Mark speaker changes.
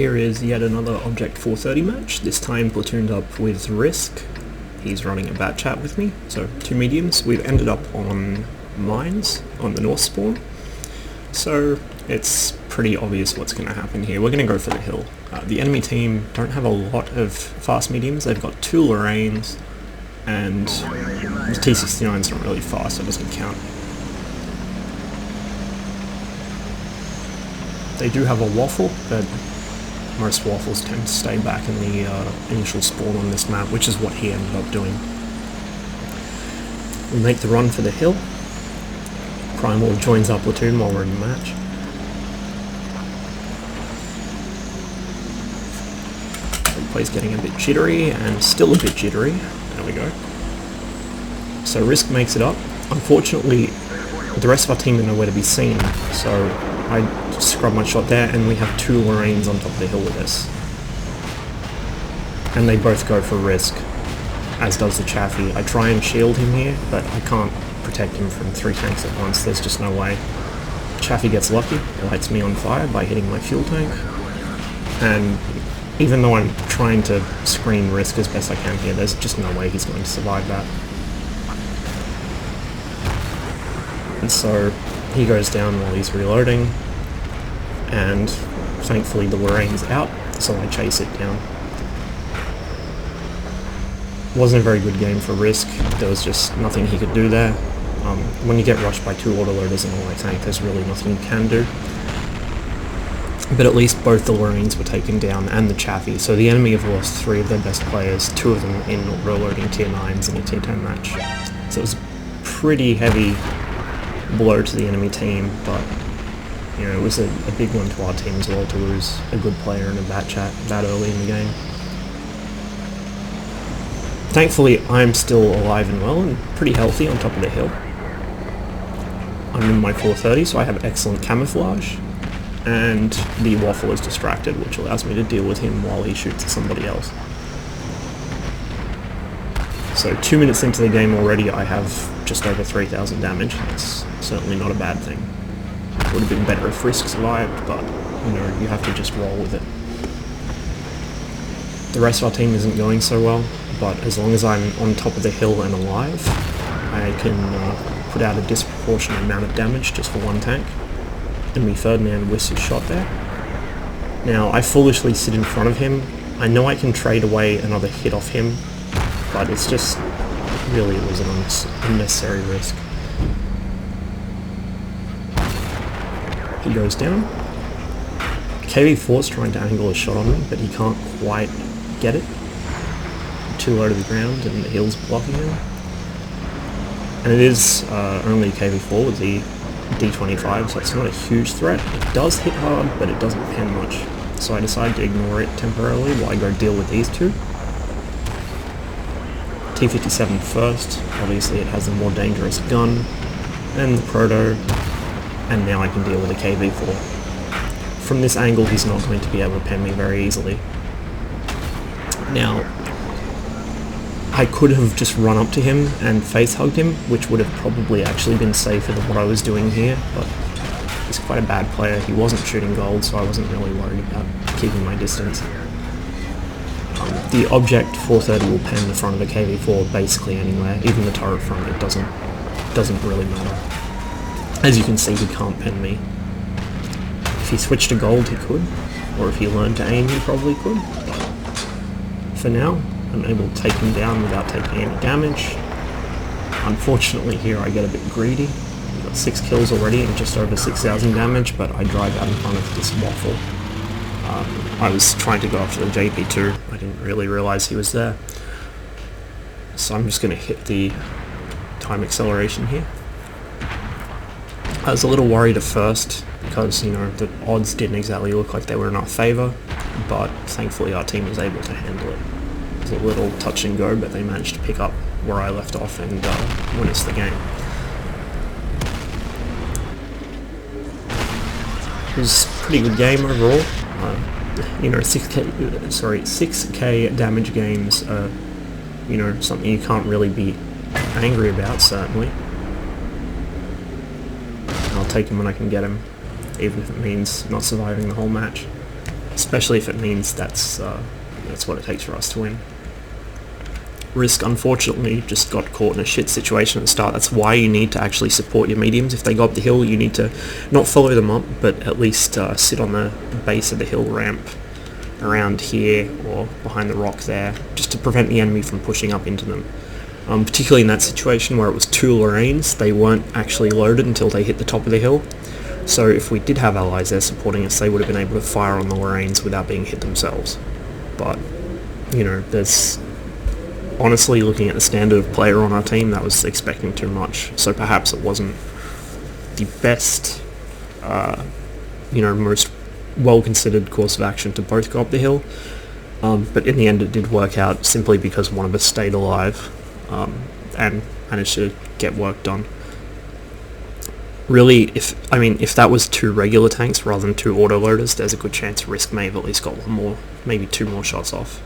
Speaker 1: Here is yet another Object 430 match, this time platooned up with Risk. He's running a bat chat with me, so 2 mediums. We've ended up on mines on the north spawn, so it's pretty obvious what's going to happen here. We're going to go for the hill. The enemy team don't have a lot of fast mediums. They've got 2 Lorraines, and the T-69's not really fast, so it doesn't count. They do have a waffle, but most waffles tend to stay back in the initial spawn on this map, which is what he ended up doing. We make the run for the hill. Primal joins our platoon while we're in the match. Play's getting a bit jittery, and still a bit jittery. There we go. So Risk makes it up. Unfortunately, the rest of our team are nowhere to be seen, so I scrub my shot there, and we have 2 Lorraines on top of the hill with us. And they both go for Risk, as does the Chaffee. I try and shield him here, but I can't protect him from 3 tanks at once. There's just no way. Chaffee gets lucky, lights me on fire by hitting my fuel tank, and even though I'm trying to screen Risk as best I can here, there's just no way he's going to survive that. And so he goes down while he's reloading, and thankfully the Lorraine's out, so I chase it down. Wasn't a very good game for Risk. There was just nothing he could do there. When you get rushed by 2 autoloaders and a light tank, there's really nothing you can do. But at least both the Lorraines were taken down, and the Chaffee, so the enemy have lost 3 of their best players, 2 of them in reloading tier 9s in a tier 10 match. So it was a pretty heavy blow to the enemy team, but you know, it was a big one to our team as well to lose a good player in a bat chat that early in the game. Thankfully, I'm still alive and well and pretty healthy on top of the hill. I'm in my 430, so I have excellent camouflage, and the waffle is distracted, which allows me to deal with him while he shoots at somebody else. So 2 minutes into the game already, I have just over 3,000 damage. That's certainly not a bad thing. It would have been better if Risk survived, but you know, you have to just roll with it. The rest of our team isn't going so well, but as long as I'm on top of the hill and alive, I can put out a disproportionate amount of damage just for 1 tank. Enemy Ferdinand whisks his shot there. Now, I foolishly sit in front of him. I know I can trade away another hit off him, but it's just, really it was an unnecessary risk. He goes down. KV4's trying to angle a shot on me, but he can't quite get it. Too low to the ground, and the hill's blocking him. And it is only KV4 with the D25, so it's not a huge threat. It does hit hard, but it doesn't pen much. So I decide to ignore it temporarily while I go deal with these 2. T57 first, obviously it has a more dangerous gun, and the Proto, and now I can deal with a KV4. From this angle he's not going to be able to pen me very easily. Now, I could have just run up to him and face hugged him, which would have probably actually been safer than what I was doing here, but he's quite a bad player. He wasn't shooting gold, so I wasn't really worried about keeping my distance. The Object 430 will pen the front of the KV4 basically anywhere, even the turret front. It doesn't really matter. As you can see, he can't pen me. If he switched to gold, he could, or if he learned to aim, he probably could. But for now, I'm able to take him down without taking any damage. Unfortunately here I get a bit greedy. I've got 6 kills already and just over 6,000 damage, but I drive out in front of this waffle. I was trying to go after the JP2, I didn't really realise he was there. So I'm just going to hit the time acceleration here. I was a little worried at first, because you know the odds didn't exactly look like they were in our favour, but thankfully our team was able to handle it. It was a little touch and go, but they managed to pick up where I left off and win us the game. It was a pretty good game overall. You know, 6k damage games are, you know, something you can't really be angry about, certainly. I'll take him when I can get him, even if it means not surviving the whole match. especially if it means that's what it takes for us to win. Risk, unfortunately, just got caught in a shit situation at the start. That's why you need to actually support your mediums. If they go up the hill, you need to not follow them up, but at least sit on the base of the hill ramp around here or behind the rock there, just to prevent the enemy from pushing up into them. Particularly in that situation where it was 2 Lorraines, they weren't actually loaded until they hit the top of the hill. So if we did have allies there supporting us, they would have been able to fire on the Lorraines without being hit themselves. But, you know, there's... honestly, looking at the standard of player on our team, that was expecting too much. So perhaps it wasn't the best, most well-considered course of action to both go up the hill. But in the end it did work out simply because one of us stayed alive and managed to get work done. Really, if that was 2 regular tanks rather than 2 autoloaders, there's a good chance Risk may have at least got 1 more, maybe 2 more shots off.